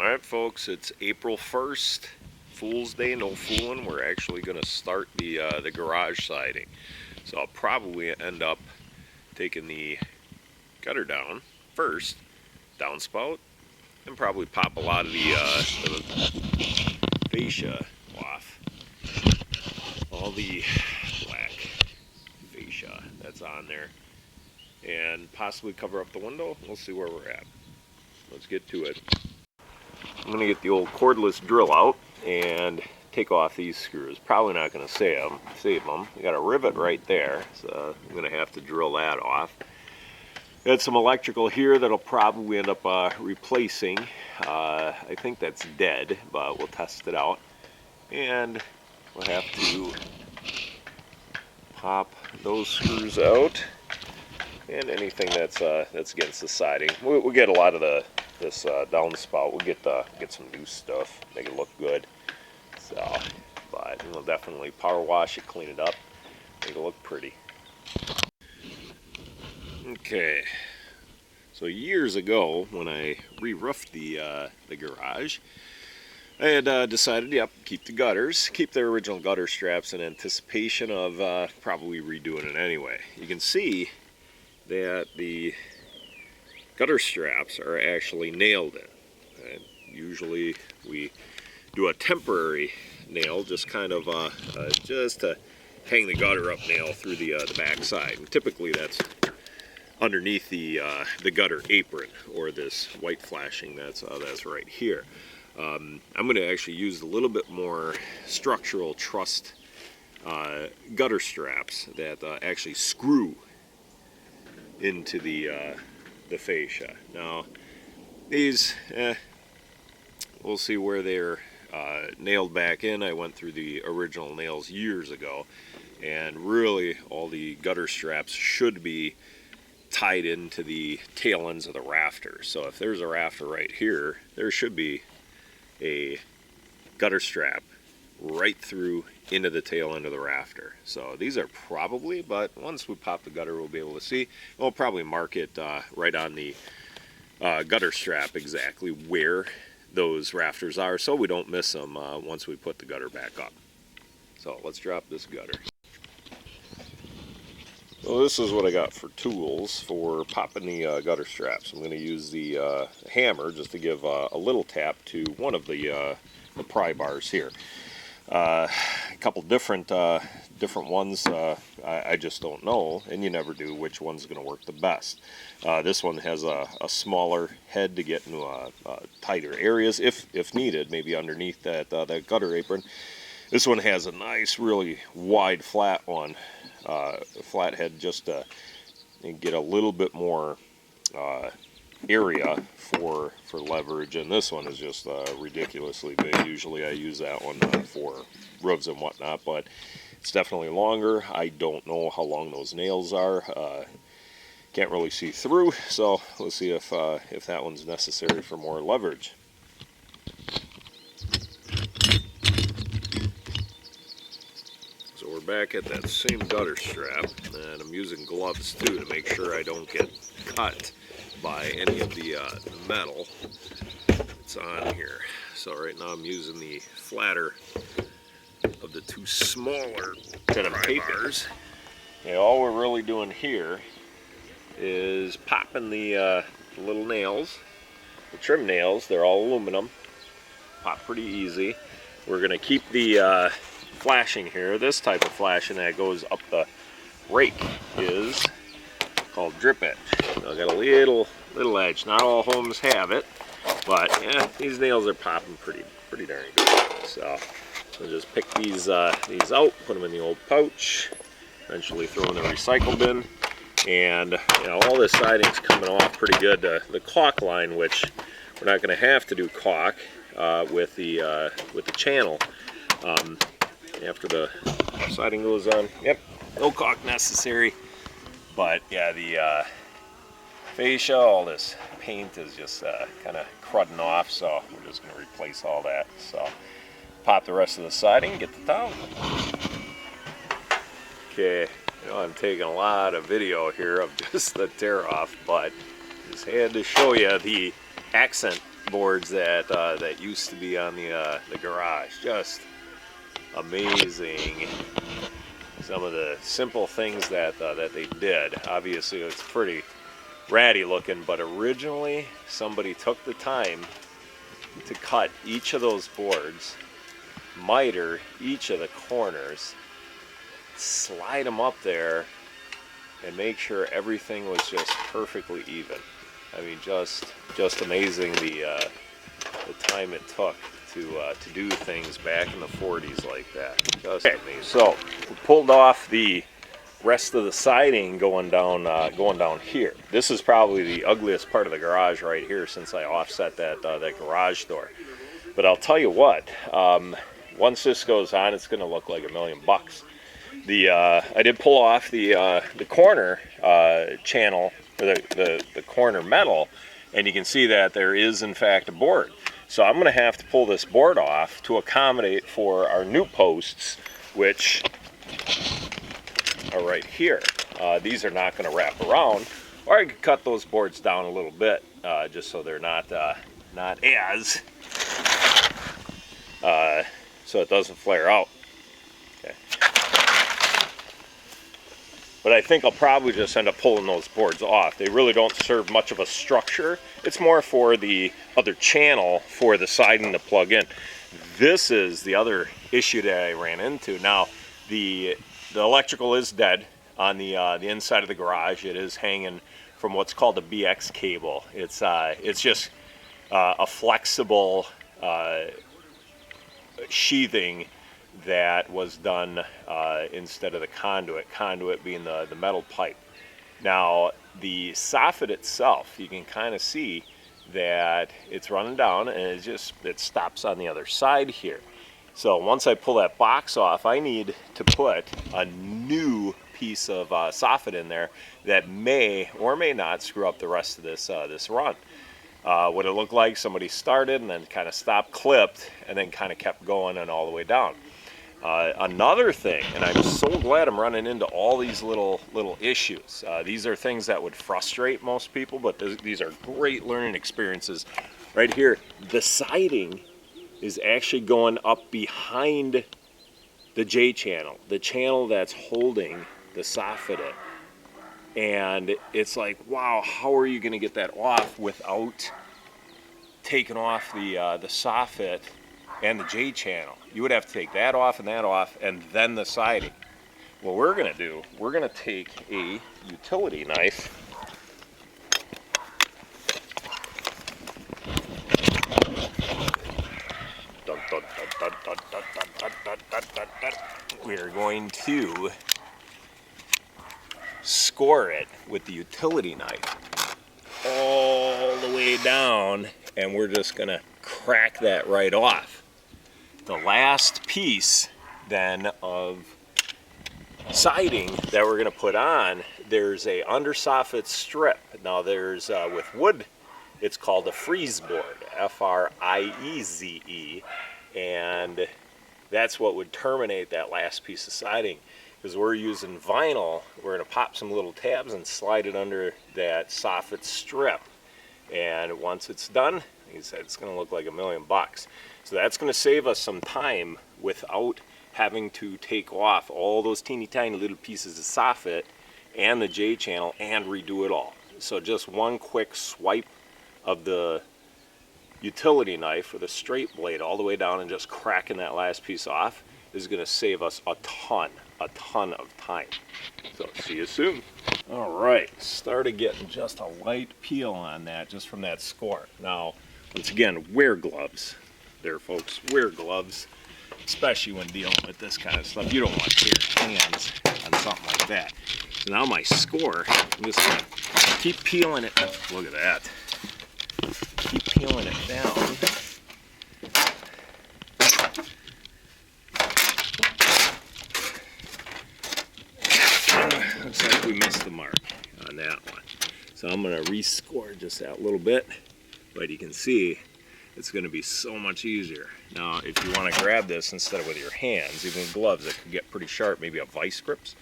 Alright folks, it's April 1st, Fool's Day, no fooling. We're actually going to start the garage siding. So I'll probably end up taking the gutter down first, downspout, and probably pop a lot of the fascia off. All the black fascia that's on there. And possibly cover up the window. We'll see where we're at. Let's get to it. I'm going to get the old cordless drill out and take off these screws. Probably not going to save them. We got a rivet right there, so I'm going to have to drill that off. Got some electrical here that'll probably end up replacing. I think that's dead, but we'll test it out. And we'll have to pop those screws out and anything that's against the siding. We'll get a lot of this downspout. We'll get some new stuff, make it look good. So, but we'll definitely power wash it, clean it up, make it look pretty. Okay, so years ago when I re-roofed the garage, I had decided, keep the gutters, keep the original gutter straps in anticipation of probably redoing it anyway. You can see that the gutter straps are actually nailed in. And usually we do a temporary nail, just kind of just to hang the gutter up nail through the back side. And typically that's underneath the gutter apron, or this white flashing that's right here. I'm going to actually use a little bit more structural truss gutter straps that actually screw into the fascia. Now these, we'll see where they're nailed back in. I went through the original nails years ago, and really all the gutter straps should be tied into the tail ends of the rafters. So if there's a rafter right here, there should be a gutter strap right through into the tail end of the rafter. So these are probably, but once we pop the gutter we'll be able to see. We'll probably mark it right on the gutter strap exactly where those rafters are, so we don't miss them once we put the gutter back up. So let's drop this gutter. So this is what I got for tools for popping the gutter straps. I'm going to use the hammer just to give a little tap to one of the pry bars here. A couple different ones. I just don't know, and you never do, which one's going to work the best. This one has a smaller head to get into tighter areas if needed, maybe underneath that gutter apron. This one has a nice, really wide, flat one, flat head, just to get a little bit more area for leverage, and this one is just ridiculously big. Usually I use that one for roofs and whatnot, but it's definitely longer. I don't know how long those nails are. Can't really see through, so let's see if that one's necessary for more leverage. So we're back at that same gutter strap, and I'm using gloves too to make sure I don't get cut by any of the metal that's on here. So right now I'm using the flatter of the two smaller kind of papers. Okay, all we're really doing here is popping the little nails, the trim nails. They're all aluminum. Pop pretty easy. We're going to keep the flashing here. This type of flashing that goes up the rake is called drip edge. So I got a little edge. Not all homes have it, but yeah, these nails are popping pretty darn good. So we'll just pick these out, put them in the old pouch, eventually throw in the recycle bin, and all this siding's coming off pretty good. The caulk line, which we're not going to have to do caulk with the channel after the siding goes on. Yep, no caulk necessary. But yeah, the fascia, all this paint is just kind of crudding off, so we're just going to replace all that. So pop the rest of the siding, get the towel. Okay, I'm taking a lot of video here of just the tear off, but just had to show you the accent boards that that used to be on the garage. Just amazing. Some of the simple things that that they did. Obviously, it's pretty ratty looking, but originally somebody took the time to cut each of those boards, miter each of the corners, slide them up there, and make sure everything was just perfectly even. I mean, just amazing the time it took to do things back in the 40s like that. Just amazing. So we pulled off the rest of the siding going down here. This is probably the ugliest part of the garage right here, since I offset that that garage door. But I'll tell you what, once this goes on, it's going to look like $1,000,000. I did pull off the corner channel, the corner metal, and you can see that there is in fact a board. So I'm going to have to pull this board off to accommodate for our new posts, which are right here. These are not going to wrap around, or I could cut those boards down a little bit, just so they're not as so it doesn't flare out. Okay. But I think I'll probably just end up pulling those boards off. They really don't serve much of a structure. It's more for the other channel for the siding to plug in. This is the other issue that I ran into. Now, the electrical is dead on the inside of the garage. It is hanging from what's called a BX cable. It's just a flexible sheathing that was done instead of the conduit being the metal pipe. Now, the soffit itself, you can kind of see that it's running down, and it stops on the other side here. So once I pull that box off, I need to put a new piece of soffit in there that may or may not screw up the rest of this run. What it looked like, somebody started and then kind of stopped, clipped, and then kind of kept going and all the way down. Another thing, and I'm so glad I'm running into all these little issues. These are things that would frustrate most people, but these are great learning experiences. Right here, the siding is actually going up behind the J channel, the channel that's holding the soffit in. And it's like, wow, how are you going to get that off without taking off the soffit and the J channel? You would have to take that off, and then the siding. What we're going to do, we're going to take a utility knife. We're going to score it with the utility knife all the way down, and we're just going to crack that right off. The last piece then of siding that we're going to put on, there's a undersoffit strip. Now there's with wood, it's called a freeze board, F-R-I-E-Z-E, and that's what would terminate that last piece of siding. Because we're using vinyl, we're going to pop some little tabs and slide it under that soffit strip. And once it's done, like I said, it's going to look like $1,000,000. So that's going to save us some time without having to take off all those teeny tiny little pieces of soffit and the J channel and redo it all. So just one quick swipe of the utility knife with a straight blade all the way down and just cracking that last piece off is going to save us a ton of time. So see you soon. All right, started getting just a light peel on that just from that score. Now, once again, wear gloves there, folks. Wear gloves, especially when dealing with this kind of stuff. You don't want to tear your hands on something like that. So now my score, I'm just going to keep peeling it. Look at that. Keep peeling it down. Looks like we missed the mark on that one. So I'm going to rescore just that little bit, but you can see it's going to be so much easier. Now, if you want to grab this instead of with your hands, even with gloves, it can get pretty sharp, maybe a vice grips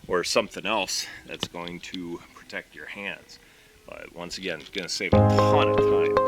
or something else that's going to protect your hands. But once again, it's going to save a ton of time.